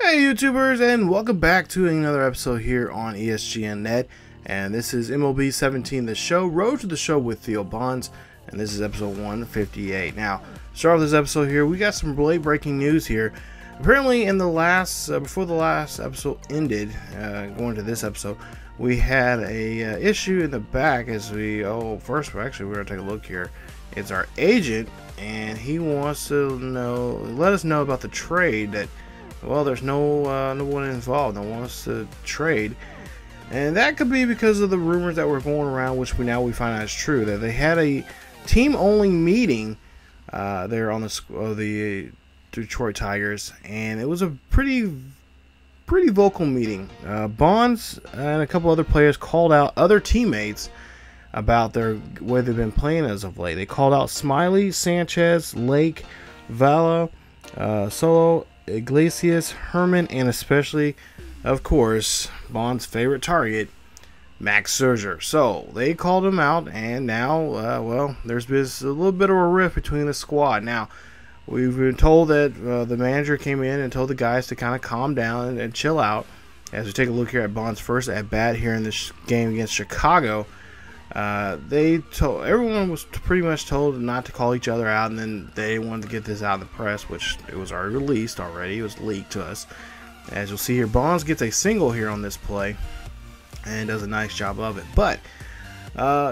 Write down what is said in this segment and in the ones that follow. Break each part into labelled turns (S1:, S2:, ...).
S1: Hey YouTubers, and welcome back to another episode here on ESGNet. And this is MLB 17, the show, Road to the Show with Theo Bonds, and this is episode 158. Now, to start off this episode here, we got some late breaking news here. Apparently, in the last, before the last episode ended, going to this episode, we had a issue in the back as we, first, actually, we're going to take a look here. It's our agent, and he wants to let us know about the trade that, well, there's no one involved. No one wants to trade, and that could be because of the rumors that were going around, which we find out is true. That they had a team-only meeting there on the Detroit Tigers, and it was a pretty vocal meeting. Bonds and a couple other players called out other teammates about their way they've been playing as of late. They called out Smyly, Sanchez, Lake, Vela, Solano, Iglesias, Herrmann, and especially, of course, Bond's favorite target, Max Scherzer. So they called him out, and now, well, there's been a little bit of a rift between the squad. Now, we've been told that the manager came in and told the guys to kind of calm down and chill out. As we take a look here at Bond's first at bat here in this game against Chicago, everyone was pretty much told not to call each other out, and then they wanted to get this out in the press, which it was already released already. It was leaked to us. As you'll see here, Bonds gets a single here on this play and does a nice job of it. But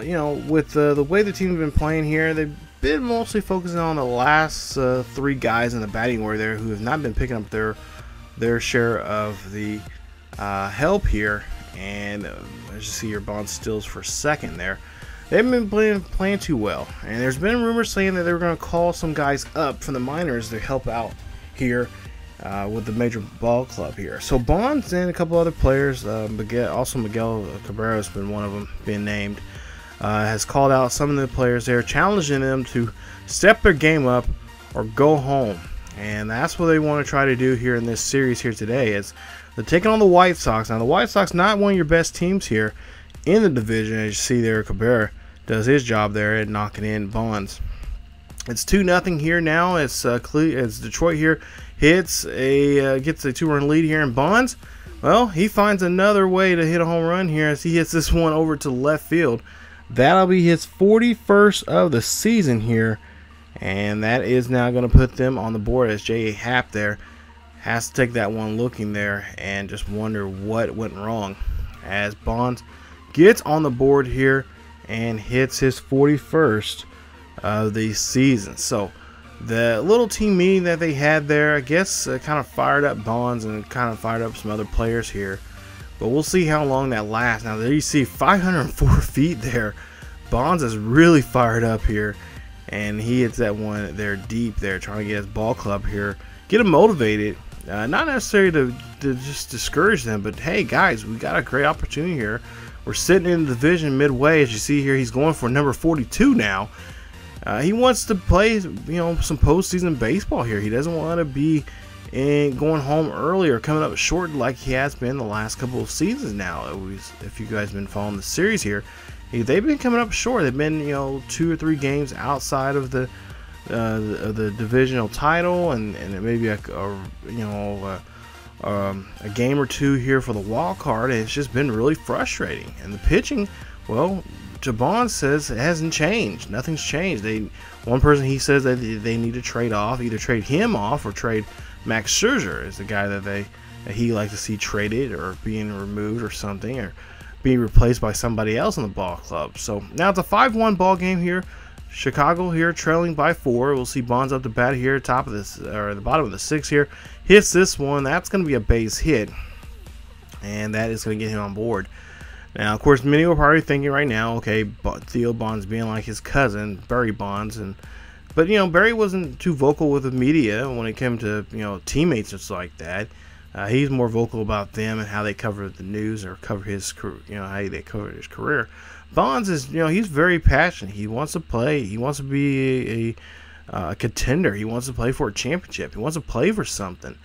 S1: you know, with the way the team's been playing here, they've been mostly focusing on the last three guys in the batting order there who have not been picking up their share of the help here. And as you see here, Bonds stills for second there. They haven't been playing too well, and there's been rumors saying that they were going to call some guys up from the minors to help out here with the major ball club here. So Bonds and a couple other players, also Miguel Cabrera has been one of them being named, has called out some of the players there, challenging them to step their game up or go home. And that's what they want to try to do here in this series here today. They're taking on the White Sox. Now, the White Sox not one of your best teams here in the division. As you see there, Cabrera does his job there at knocking in Bonds. It's 2-0 here now as Detroit here gets a 2-run lead here, and Bonds, well, he finds another way to hit a home run here as he hits this one over to left field. That'll be his 41st of the season here, and that is now going to put them on the board as J.A. Happ there has to take that one looking there and just wonder what went wrong as Bonds gets on the board here and hits his 41st of the season. So the little team meeting that they had there, I guess, kind of fired up Bonds and kind of fired up some other players here. But we'll see how long that lasts. Now there you see 504 feet there. Bonds is really fired up here, and he hits that one there deep there, trying to get his ball club here, get him motivated. Not necessarily to just discourage them, but hey guys, we got a great opportunity here. We're sitting in the division midway. As you see here, he's going for number 42 now. He wants to play, some postseason baseball here. He doesn't want to be going home early or coming up short like he has been the last couple of seasons now. If you guys have been following the series here, they've been coming up short. They've been 2 or 3 games outside of the divisional title, and maybe a game or two here for the wild card. And it's just been really frustrating. And the pitching, well, Bonds says it hasn't changed. Nothing's changed. One person, he says that they need to trade off, either trade him off or trade Max Scherzer is the guy that he likes to see traded or being removed or something, or being replaced by somebody else in the ball club. So now it's a 5-1 ball game here. Chicago here trailing by 4. We'll see Bonds up to bat here, top of this, or the bottom of the 6th here. Hits this one. That's going to be a base hit, and that is going to get him on board. Now, of course, many are probably thinking right now, okay, Theo Bonds being like his cousin, Barry Bonds, but Barry wasn't too vocal with the media when it came to teammates and stuff like that. He's more vocal about them and how they cover the news or cover his, how they cover his career. Bonds is, he's very passionate. He wants to play. He wants to be a contender. He wants to play for a championship. He wants to play for something.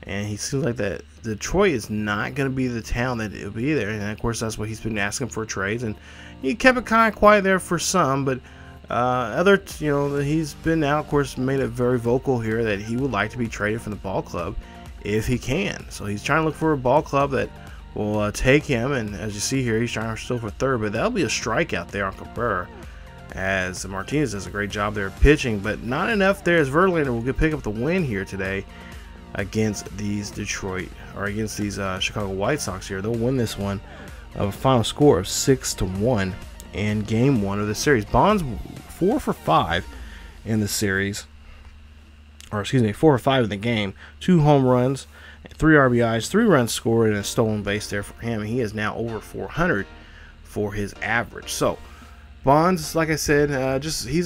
S1: And he seems like that Detroit is not going to be the town that it'll be there. And of course, that's what he's been asking for trades. And he kept it kind of quiet there for some, but he's been now, of course, made it very vocal here that he would like to be traded from the ball club. if he can. So he's trying to look for a ball club that will take him, and as you see here, he's trying to still for third, but that'll be a strikeout there on Cabrera, as Martinez does a great job there pitching, but not enough there, as Verlander will pick up the win here today against these Chicago White Sox here. They'll win this one of a final score of 6-1 in game 1 of the series. Bonds 4 for 5 in the series, or excuse me, 4 for 5 in the game. 2 home runs, 3 RBIs, 3 runs scored, and a stolen base there for him. He is now over 400 for his average. So Bonds, like I said, he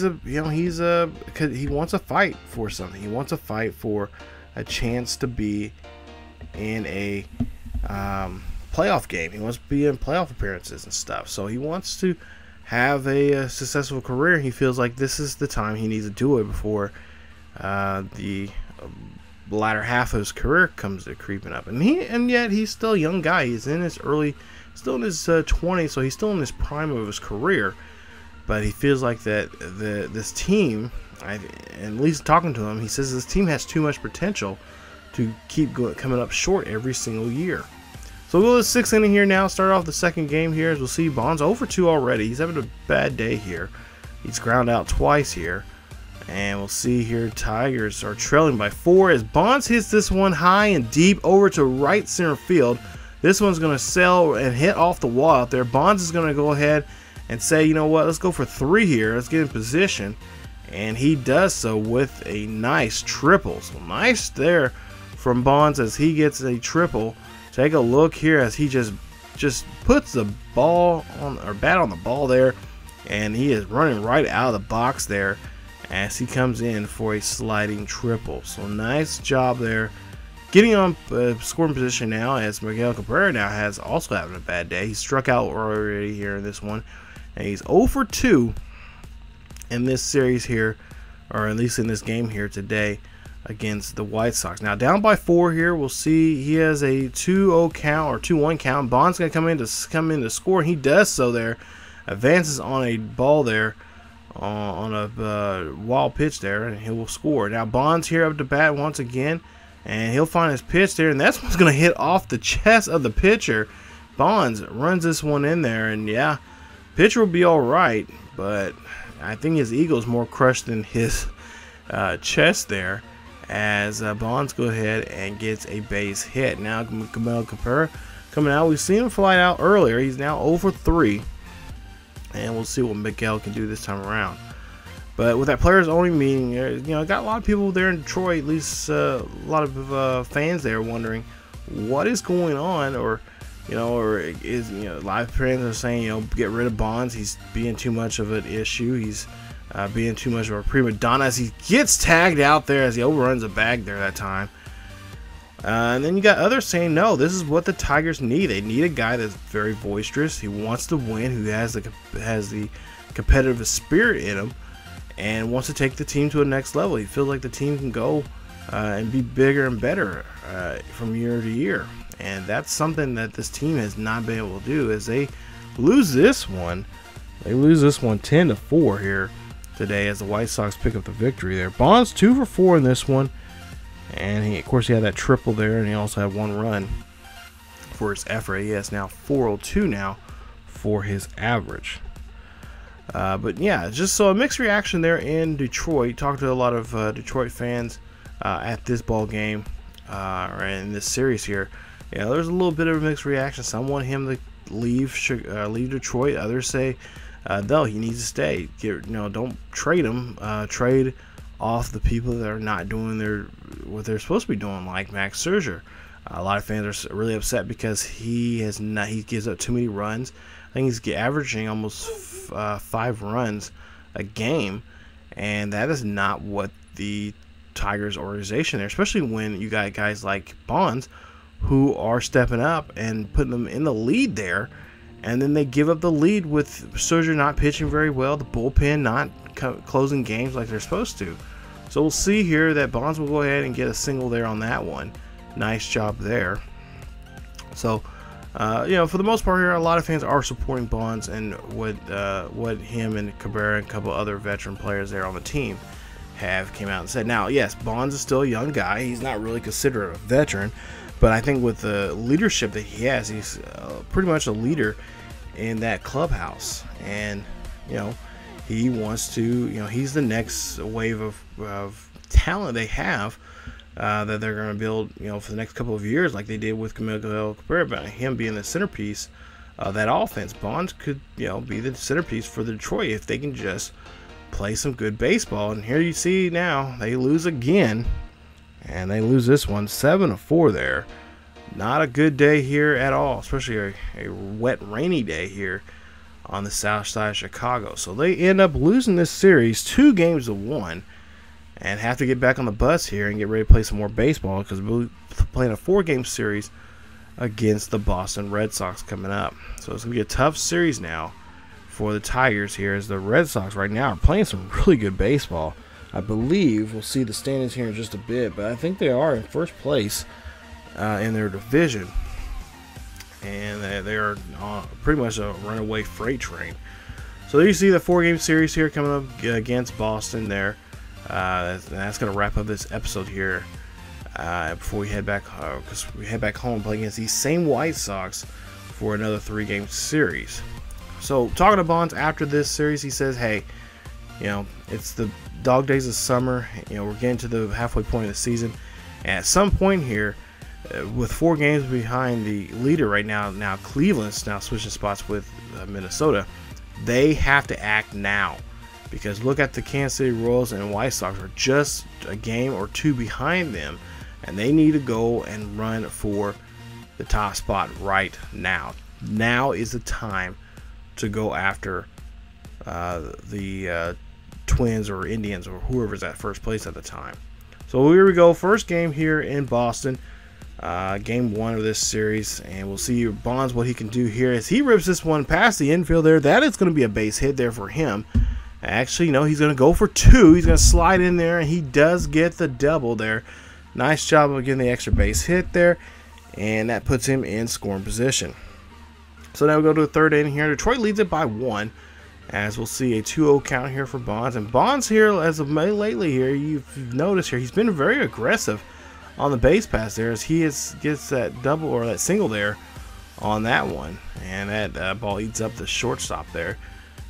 S1: wants to fight for something. He wants to fight for a chance to be in a playoff game. He wants to be in playoff appearances and stuff. So he wants to have a successful career. He feels like this is the time he needs to do it before the latter half of his career comes to creeping up. And yet he's still a young guy. He's in his still in his 20s, so he's still in his prime of his career. But he feels like that this team, and at least talking to him, he says this team has too much potential to keep coming up short every single year. So we'll go to the 6th inning here now. Start off the second game here. As we'll see, Bonds 0 for 2 already. He's having a bad day here. He's ground out twice here. And we'll see here, Tigers are trailing by 4 as Bonds hits this one high and deep over to right center field. This one's going to sail and hit off the wall out there. Bonds is going to go ahead and say, you know what, let's go for 3 here. Let's get in position. And he does so with a nice triple. So nice there from Bonds as he gets a triple. Take a look here as he just puts the ball on, or bat on the ball there, and he is running right out of the box there as he comes in for a sliding triple. So nice job there, getting on scoring position now, as Miguel Cabrera now has also having a bad day. He struck out already here in this one, and he's 0 for 2 in this series here, or at least in this game here today against the White Sox. Now down by 4 here, we'll see he has a 2-0 count or 2-1 count. Bond's gonna come in to score, and he does so there. Advances on a ball there, on a wild pitch there, and he will score. Now Bonds here up to bat once again, and he'll find his pitch there, and that's what's gonna hit off the chest of the pitcher. Bonds runs this one in there, and yeah, pitcher will be all right, but I think his ego's more crushed than his chest there, as Bonds go ahead and gets a base hit. Now Miguel Cabrera coming out. We've seen him fly out earlier. He's now 0 for 3, and we'll see what Miguel can do this time around. But with that players only meeting, got a lot of people there in Detroit, at least a lot of fans there wondering what is going on, or is a lot of fans are saying, get rid of Bonds. He's being too much of an issue. He's being too much of a prima donna, as he gets tagged out there as he overruns a bag there that time. And then you got others saying, no, this is what the Tigers need. They need a guy that's very boisterous. He wants to win, who has the competitive spirit in him, and wants to take the team to a next level. He feels like the team can go and be bigger and better from year to year. And that's something that this team has not been able to do, as they lose this one. They lose this one 10-4 here today, as the White Sox pick up the victory there. Bonds 2 for 4 in this one, and of course he had that triple there, and he also had 1 run for his effort. He has now 402 now for his average. But yeah, just so a mixed reaction there in Detroit. Talked to a lot of Detroit fans at this ball game, or in this series here. There's a little bit of a mixed reaction. Some want him to leave Detroit. Others say no, he needs to stay. Don't trade him. Trade off the people that are not doing what they're supposed to be doing, like Max Scherzer. A lot of fans are really upset because he gives up too many runs. I think he's averaging almost 5 runs a game, and that is not what the Tigers organization there, especially when you got guys like Bonds who are stepping up and putting them in the lead there, and then they give up the lead with Scherzer not pitching very well, the bullpen not closing games like they're supposed to. So we'll see here that Bonds will go ahead and get a single there on that one. Nice job there. So for the most part here, a lot of fans are supporting Bonds and what him and Cabrera and a couple other veteran players there on the team have came out and said. Now, yes, Bonds is still a young guy. He's not really considered a veteran, but I think with the leadership that he has, he's pretty much a leader in that clubhouse. And, you know, he wants to, you know, he's the next wave of talent they have that they're going to build, you know, for the next couple of years, like they did with Camilo Cabrera, by him being the centerpiece of that offense. Bonds could, you know, be the centerpiece for the Detroit if they can just play some good baseball. And here you see now they lose again, and they lose this one 7-4 there. Not a good day here at all, especially a wet, rainy day here on the south side of Chicago. So they end up losing this series 2-1, and have to get back on the bus here and get ready to play some more baseball, because we're playing a 4-game series against the Boston Red Sox coming up. So it's going to be a tough series now for the Tigers here, as the Red Sox right now are playing some really good baseball. I believe we'll see the standings here in just a bit, but I think they are in first place in their division, and they are pretty much a runaway freight train. So there you see the 4-game series here coming up against Boston there. That's going to wrap up this episode here before we head back, because we head back home and play against these same White Sox for another 3-game series. So talking to Bonds after this series, he says, hey, you know, it's the dog days of summer. You know, we're getting to the halfway point of the season. And at some point here, with 4 games behind the leader right now Cleveland's now switching spots with Minnesota, they have to act now. Because look at the Kansas City Royals and White Sox are just a game or 2 behind them, and they need to go and run for the top spot right now. Now is the time to go after the Twins or Indians or whoever's at first place at the time. So here we go, first game here in Boston, game 1 of this series, and we'll see Bonds what he can do here as he rips this one past the infield there. That is going to be a base hit there for him. Actually, no, he's going to go for 2. He's going to slide in there, and he does get the double there. Nice job of getting the extra base hit there, and that puts him in scoring position. So now we go to the 3rd inning here. Detroit leads it by 1, as we'll see a 2-0 count here for Bonds. And Bonds here, as of lately here, you've noticed here, he's been very aggressive on the base pass there, as he gets that double or that single there on that one, and that ball eats up the shortstop there.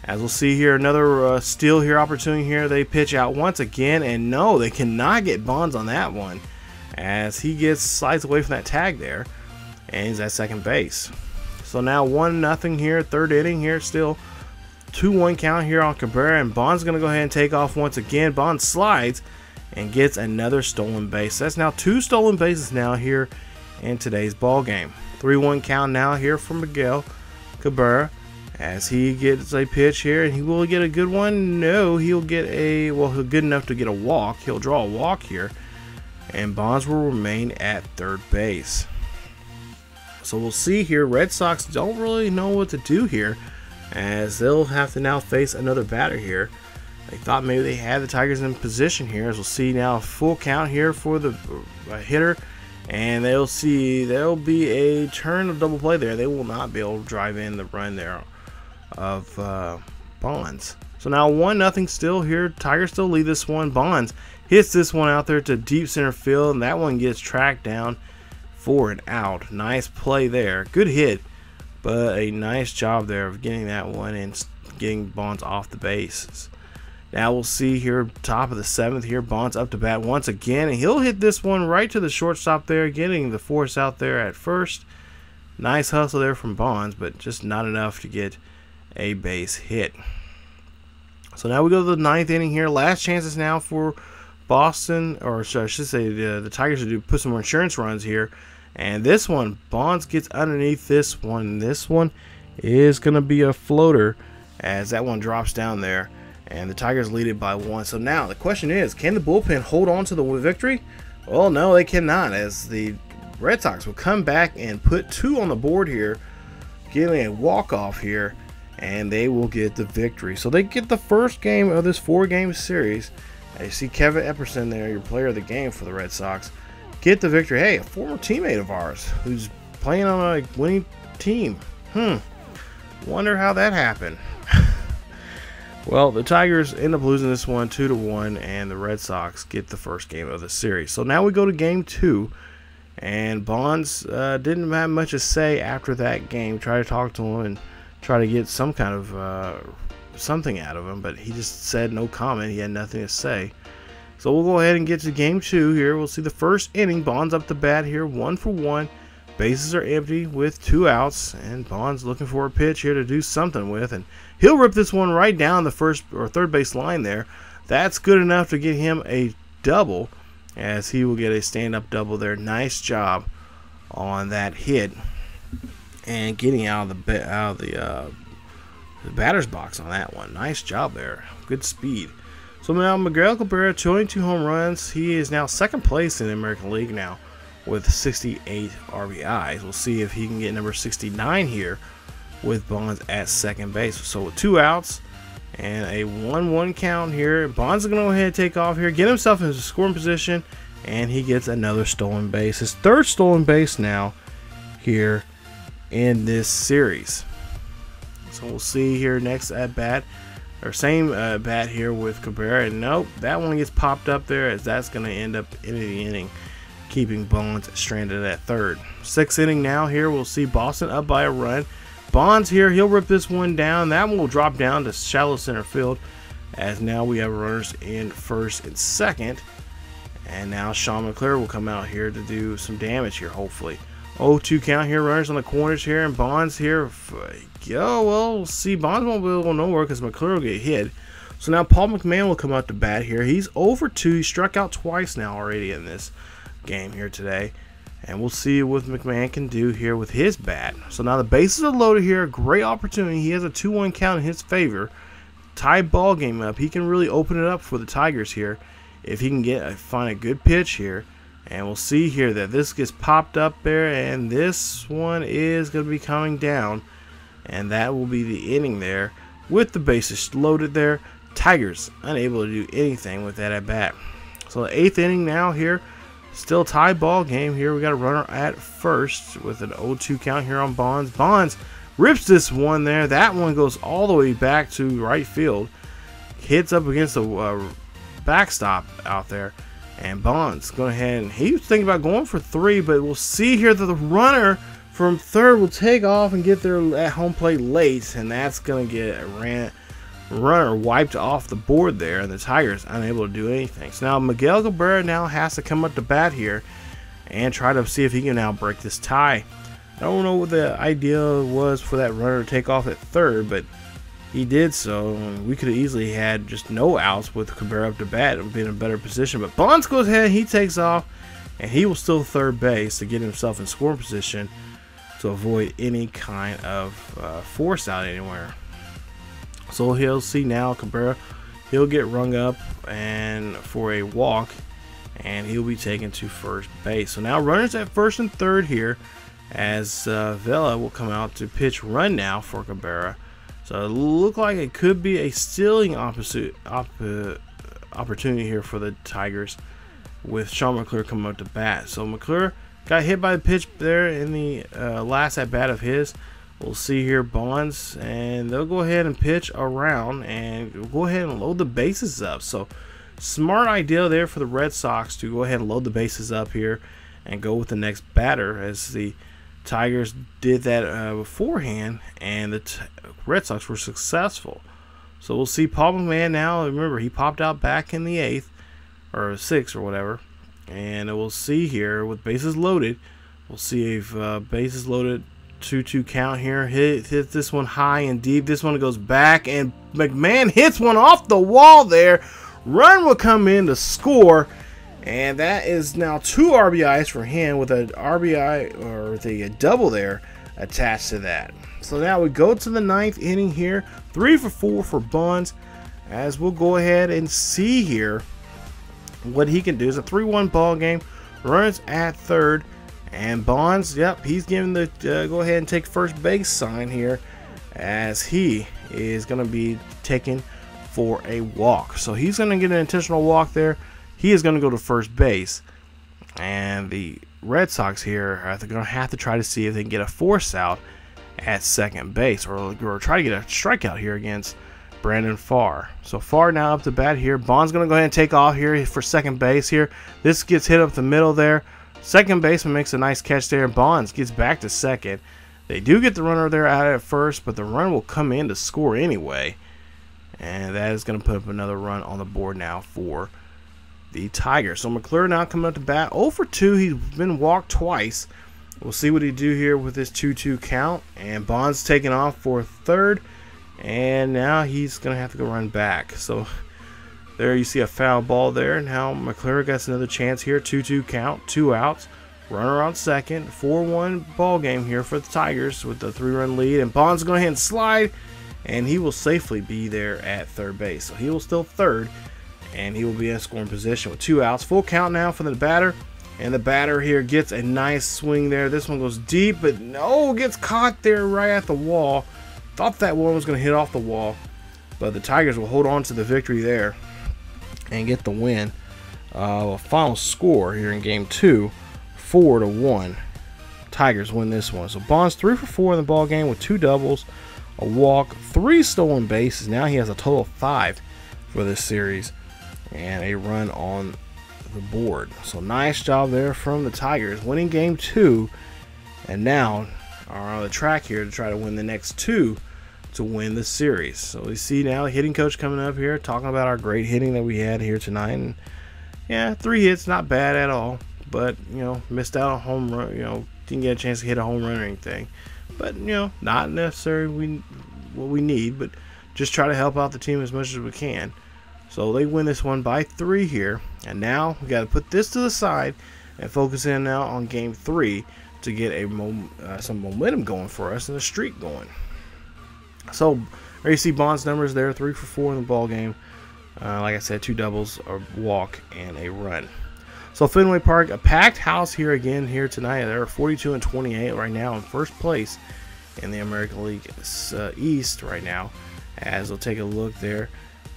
S1: As we'll see here, another steal here opportunity here. They pitch out once again, and no, they cannot get Bonds on that one, as he slides away from that tag there, and he's at second base. So now 1-0 here, 3rd inning here, still 2-1 count here on Cabrera, and Bonds going to go ahead and take off once again. Bonds slides and gets another stolen base. That's now 2 stolen bases now here in today's ball game. 3-1 count now here for Miguel Cabrera, as he gets a pitch here, and he will get a good one. No, he'll get he'll good enough to get a walk. He'll draw a walk here, and Bonds will remain at 3rd base. So we'll see here, Red Sox don't really know what to do here, as they'll have to now face another batter here. They thought maybe they had the Tigers in position here, as we'll see now a full count here for the hitter, and there'll be a turn of double play there. They will not be able to drive in the run there of Bonds. So now 1-0 still here. Tigers still lead this one. Bonds hits this one out there to deep center field, and that one gets tracked down for an out. Nice play there. Good hit, but a nice job there of getting that one and getting Bonds off the bases. Now we'll see here, top of the 7th here, Bonds up to bat once again, and he'll hit this one right to the shortstop there, getting the force out there at first. Nice hustle there from Bonds, but just not enough to get a base hit. So now we go to the 9th inning here. Last chances now for Boston, or I should say the Tigers to put some more insurance runs here. And this one, Bonds gets underneath this one. This one is going to be a floater, as that one drops down there, and the Tigers lead it by 1. So now the question is, can the bullpen hold on to the victory? Well, no, they cannot, as the Red Sox will come back and put 2 on the board here, getting a walk-off here, and they will get the victory. So they get the first game of this 4-game series. You see Kevin Epperson there, your player of the game for the Red Sox, get the victory. Hey, a former teammate of ours who's playing on a winning team. Wonder how that happened. Well, the Tigers end up losing this one 2-1, and the Red Sox get the first game of the series. So now we go to game 2, and Bonds didn't have much to say after that game. Tried to talk to him and try to get some kind of something out of him, but he just said no comment. He had nothing to say. So we'll go ahead and get to game 2 here. We'll see the first inning. Bonds up to bat here, 1 for 1. Bases are empty with 2 outs, and Bonds looking for a pitch here to do something with, and he'll rip this one right down the first or third base line there. That's good enough to get him a double, as he will get a stand-up double there. Nice job on that hit and getting out of the batter's box on that one. Nice job there. Good speed. So now Miguel Cabrera, 22 home runs. He is now second place in the American League now with 68 RBIs. We'll see if he can get number 69 here with Bonds at second base. So with 2 outs and a 1-1 count here, Bonds is going to go ahead and take off here, get himself into scoring position, and he gets another stolen base. His third stolen base now here in this series. So we'll see here next at bat, or same bat here with Cabrera. And nope, that one gets popped up there, as that's going to end up in the inning, keeping Bonds stranded at third. 6th inning now here. We'll see Boston up by a run. Bonds here, he'll rip this one down. That one will drop down to shallow center field, as now we have runners in first and second. And now Sean McClure will come out here to do some damage here, hopefully. 0-2 count here, runners on the corners here, and Bonds here. Well, we'll see. Bonds won't be able to go nowhere because McClure will get hit. So now Paul McMahon will come out to bat here. He's 0-2. He struck out twice now already in this game here today, and we'll see what McMahon can do here with his bat. So now the bases are loaded here. Great opportunity. He has a 2-1 count in his favor. Tie ball game up. He can really open it up for the Tigers here if he can find a good pitch here. And we'll see here that this gets popped up there, and this one is going to be coming down, and that will be the inning there with the bases loaded there. Tigers unable to do anything with that at bat. So the 8th inning now here. Still tie ball game here. We got a runner at first with an 0-2 count here on Bonds. Bonds rips this one there. That one goes all the way back to right field. Hits up against the backstop out there. And Bonds going ahead, and he was thinking about going for 3, but we'll see here that the runner from third will take off and get there at home plate late. And that's going to get a runner wiped off the board there, and the Tigers unable to do anything. So now Miguel Cabrera now has to come up to bat here and try to see if he can now break this tie. I don't know what the idea was for that runner to take off at third, but he did so. We could have easily had just no outs with Cabrera up to bat and be in a better position. But Bonds goes ahead, he takes off, and he will still third base to get himself in scoring position to avoid any kind of force out anywhere. So he'll see now Cabrera, he'll get rung up and for a walk, and he'll be taken to first base. So now runners at first and third here, as Vela will come out to pitch run now for Cabrera. So it looked like it could be a stealing opportunity here for the Tigers with Sean McClure coming up to bat. So McClure got hit by the pitch there in the last at bat of his. We'll see here Bonds, and they'll go ahead and pitch around and go ahead and load the bases up. So smart idea there for the Red Sox to go ahead and load the bases up here and go with the next batter, as the Tigers did that beforehand, and the Red Sox were successful. So we'll see Paul McMahon now. Remember, he popped out back in the 8th or 6th or whatever, and we'll see here with bases loaded. We'll see if bases loaded, 2-2 count here. Hit this one high and deep. This one goes back, and McMahon hits one off the wall there. Run will come in to score, and that is now 2 RBIs for him with an RBI or the double there attached to that. So now we go to the 9th inning here. 3 for 4 for Bonds, as we'll go ahead and see here what he can do. It's a 3-1 ball game. Runners at third. And Bonds, yep, he's giving the go ahead and take first base sign here, as he is going to be taken for a walk. So he's going to get an intentional walk there. He is going to go to first base. And the Red Sox here are going to have to try to see if they can get a force out at second base, or try to get a strikeout here against Brandon Farr. So Farr now up to bat here. Bond's going to go ahead and take off here for second base here. This gets hit up the middle there. Second baseman makes a nice catch there. Bonds gets back to second. They do get the runner there out at first, but the run will come in to score anyway. And that is going to put up another run on the board now for the Tigers. So McClure now coming up to bat. 0 for 2. He's been walked twice. We'll see what he do here with this 2-2 count. And Bonds taking off for third. And now he's going to have to go run back. So there you see a foul ball there. Now McClure gets another chance here. 2-2 count. 2 outs. Runner on second. 4-1 ball game here for the Tigers with the 3-run lead. And Bonds going to go ahead and slide. And he will safely be there at third base. So he will still third. And he will be in scoring position with 2 outs. Full count now for the batter. And the batter here gets a nice swing there. This one goes deep, but no, gets caught there right at the wall. Thought that one was going to hit off the wall. But the Tigers will hold on to the victory there and get the win. A final score here in game 2, 4-1. Tigers win this one. So Bonds 3 for 4 in the ball game with 2 doubles, a walk, 3 stolen bases. Now he has a total of 5 for this series and a run on the board. So nice job there from the Tigers, winning game 2, and now are on the track here to try to win the next 2 to win the series. So we see now hitting coach coming up here talking about our great hitting that we had here tonight. And yeah, 3 hits, not bad at all, but you know, missed out on home run, you know, didn't get a chance to hit a home run or anything, but you know, not necessarily what we need, but just try to help out the team as much as we can. So they win this one by 3 here. And now we got to put this to the side and focus in now on game 3 to get a some momentum going for us and a streak going. So there you see Bonds' numbers there, 3 for 4 in the ball game. Like I said, 2 doubles, a walk, and a run. So Fenway Park, a packed house here again here tonight. They're 42-28 right now in first place in the American League East right now. As we'll take a look there.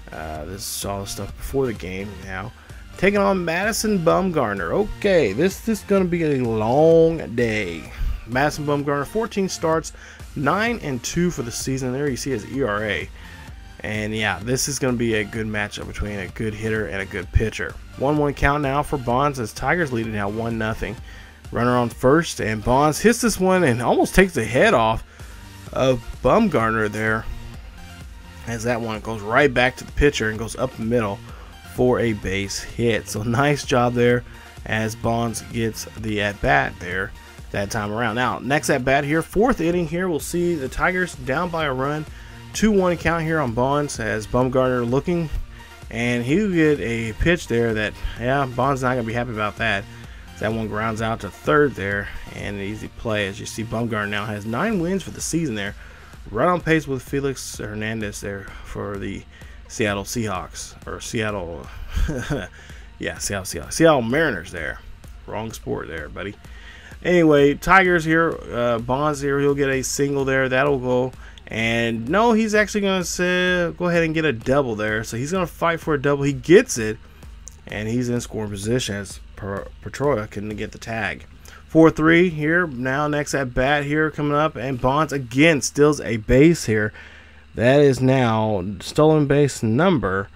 S1: This is all the stuff before the game now. Taking on Madison Bumgarner. Okay, this is going to be a long day. Madison Bumgarner, 14 starts, 9-2 for the season. There you see his ERA. And yeah, this is going to be a good matchup between a good hitter and a good pitcher. 1-1 count now for Bonds as Tigers lead it now 1-0. Runner on first, and Bonds hits this one and almost takes the head off of Bumgarner there, as that one goes right back to the pitcher and goes up the middle for a base hit. So nice job there as Bonds gets the at-bat there that time around. Now, next at-bat here, 4th inning here, we'll see the Tigers down by a run. 2-1 count here on Bonds as Bumgarner looking, and he'll get a pitch there that, yeah, Bonds not going to be happy about that. That one grounds out to third there, and an easy play. As you see, Bumgarner now has 9 wins for the season there. Right on pace with Felix Hernandez there for the Seattle Seahawks, or Seattle, yeah, Seattle Mariners there. Wrong sport there, buddy. Anyway, Tigers here, Bonds here, he'll get a single there. That'll go. And no, he's actually going to go ahead and get a double there. So he's going to fight for a double. He gets it, and he's in scoring position as Petroia couldn't get the tag. 4-3 here. Now next at bat here coming up, and Bonds again steals a base here. That is now stolen base number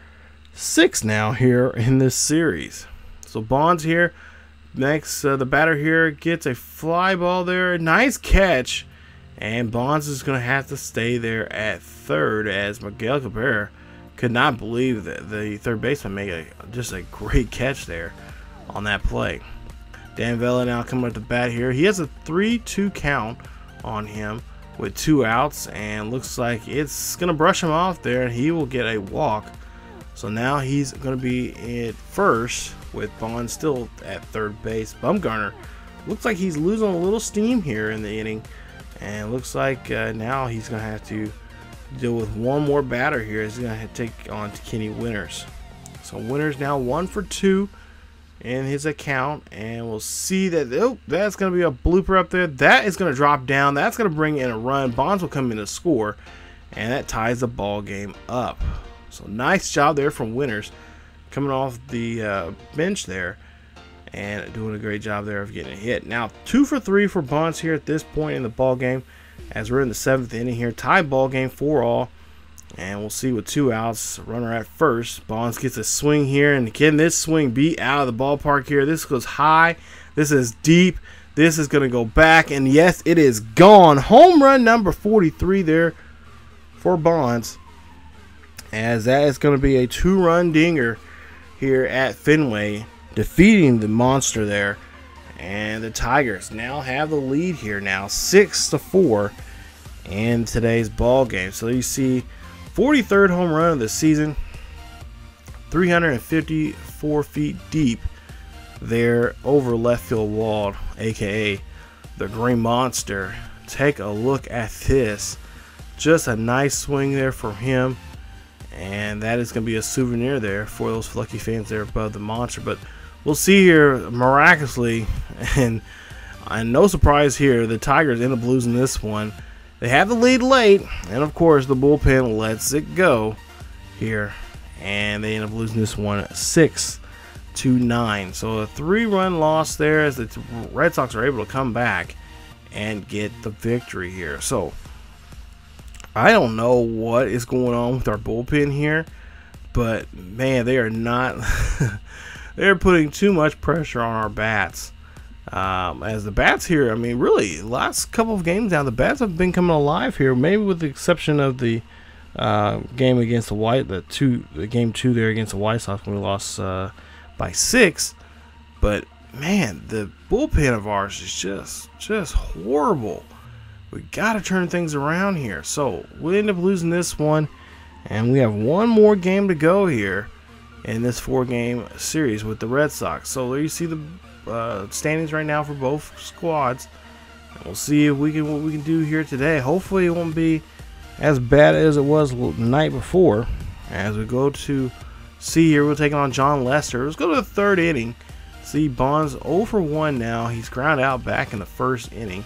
S1: 6 now here in this series. So Bonds here next, the batter here gets a fly ball there. Nice catch, and Bonds is going to have to stay there at third as Miguel Cabrera could not believe that the third baseman made just a great catch there on that play. Dan Vela now coming at the bat here. He has a 3-2 count on him with 2 outs, and looks like it's going to brush him off there, and he will get a walk. So now he's going to be at first with Bonds still at third base. Bumgarner looks like he's losing a little steam here in the inning, and looks like now he's going to have to deal with one more batter here. He's going to take on Kenny Winters. So Winters now 1 for 2 in his account, and we'll see that, oh, that's going to be a blooper up there. That is going to drop down. That's going to bring in a run. Bonds will come in to score, and that ties the ball game up. So nice job there from Winters coming off the bench there and doing a great job there of getting a hit. Now 2 for 3 for Bonds here at this point in the ball game as we're in the 7th inning here. Tie ball game 4-all. And we'll see with 2 outs, runner at first. Bonds gets a swing here, and can this swing be out of the ballpark here? This goes high. This is deep. This is going to go back, and yes, it is gone. Home run number 43 there for Bonds, as that is going to be a 2-run dinger here at Fenway, defeating the monster there. And the Tigers now have the lead here now, 6-4 in today's ball game. So you see 43rd home run of the season, 354 feet deep there over left field wall, aka the Green Monster. Take a look at this. Just a nice swing there from him, and that is going to be a souvenir there for those lucky fans there above the monster. But we'll see here, miraculously, and no surprise here, the Tigers end up losing this one. They have the lead late, and of course the bullpen lets it go here, and they end up losing this one 6-9. So a 3-run loss there, as the Red Sox are able to come back and get the victory here. So I don't know what is going on with our bullpen here, but man, they are not they're putting too much pressure on our bats. As the bats here, I mean, really, last couple of games now, the bats have been coming alive here. Maybe with the exception of the game against the game 2 there against the White Sox when we lost by 6. But man, the bullpen of ours is just horrible. We got to turn things around here. So we end up losing this one, and we have one more game to go here in this 4-game series with the Red Sox. So there you see the standings right now for both squads. And we'll see if what we can do here today. Hopefully it won't be as bad as it was the night before. As we go to see here, we'll take on John Lester. Let's go to the 3rd inning. See, Bonds 0 for 1 now. He's ground out back in the 1st inning.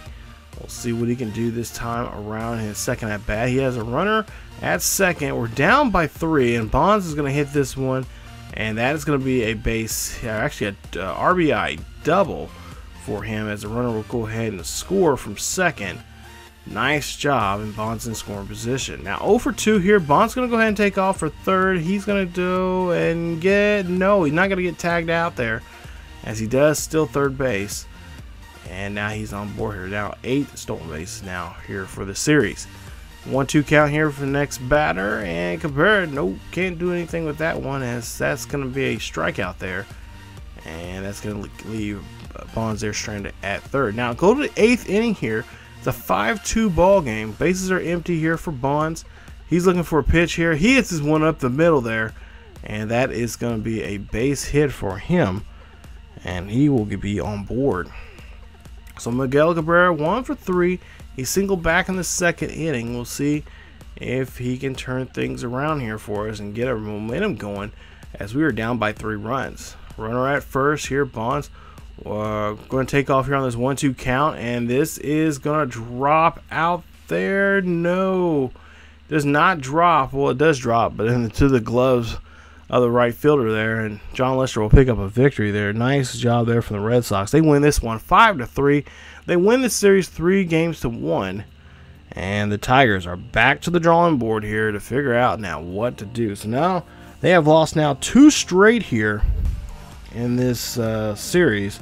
S1: We'll see what he can do this time around his 2nd at bat. He has a runner at 2nd. We're down by 3, and Bonds is going to hit this one, and that is going to be a base, actually a RBI double for him, as the runner will go ahead and score from 2nd. Nice job, and Bonds in scoring position. Now 0 for 2 here. Bonds going to go ahead and take off for 3rd. He's going to do and get, no, he's not going to get tagged out there, as he does still 3rd base. And now he's on board here. Now 8 stolen bases now here for the series. 1-2 count here for the next batter, and Cabrera, nope, can't do anything with that one, as that's going to be a strikeout there, and that's going to leave Bonds there stranded at 3rd. Now go to the 8th inning here. It's a 5-2 ball game. Bases are empty here for Bonds. He's looking for a pitch here. He hits his one up the middle there, and that is going to be a base hit for him, and he will be on board. So Miguel Cabrera 1 for 3. He singled back in the 2nd inning. We'll see if he can turn things around here for us and get our momentum going, as we are down by 3 runs. Runner at first here. Bonds going to take off here on this 1-2 count, and this is going to drop out there. No, does not drop. Well, it does drop, but into the gloves of the right fielder there, and John Lester will pick up a victory there. Nice job there from the Red Sox. They win this one 5-3. They win the series 3-1, and the Tigers are back to the drawing board here to figure out now what to do. So now they have lost now 2 straight here in this series,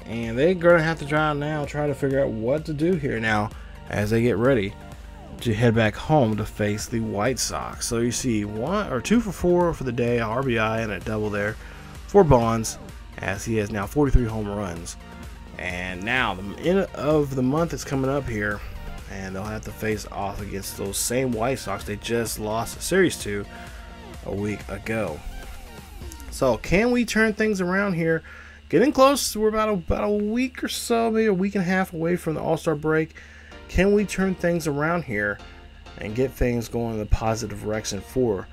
S1: and they're gonna have to try to figure out what to do here now as they get ready to head back home to face the White Sox. So you see 2 for 4 for the day, a RBI and a double there for Bonds, as he has now 43 home runs. And now the end of the month is coming up here, and they'll have to face off against those same White Sox they just lost a series to a week ago. So can we turn things around here? Getting close. We're about a week or so, maybe a week and a half away from the All-Star break. Can we turn things around here and get things going in the positive direction for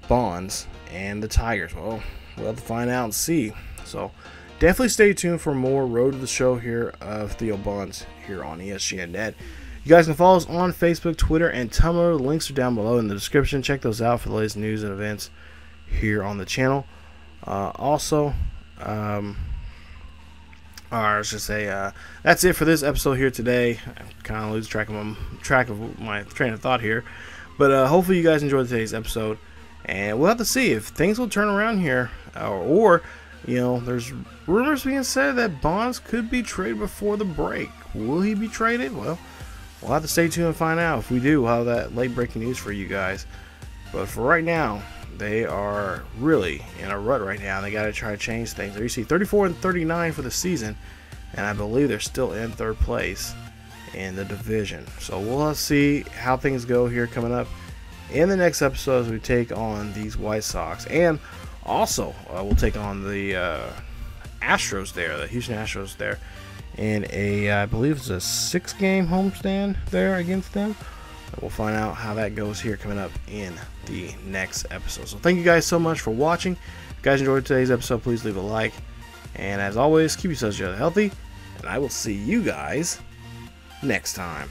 S1: Bonds and the Tigers? Well, we'll have to find out and see. So definitely stay tuned for more Road to the Show here of Theo Bonds here on ESGNet. You guys can follow us on Facebook, Twitter, and Tumblr. The links are down below in the description. Check those out for the latest news and events here on the channel. That's it for this episode here today. I kind of lose track of my train of thought here, But hopefully you guys enjoyed today's episode, and we'll have to see if things will turn around here, or you know, there's rumors being said that Bonds could be traded before the break. Will he be traded? Well, we'll have to stay tuned and find out. If we do, we'll have that late breaking news for you guys. But for right now, they are really in a rut right now. They got to try to change things. There you see 34 and 39 for the season, and I believe they're still in 3rd place in the division. So we'll see how things go here coming up in the next episode as we take on these White Sox, and also we'll take on the Astros there, the Houston Astros there, in a I believe it's a 6-game homestand there against them. We'll find out how that goes here coming up in the next episode. So thank you guys so much for watching. If you guys enjoyed today's episode, please leave a like, and as always, keep yourselves healthy, and I will see you guys next time.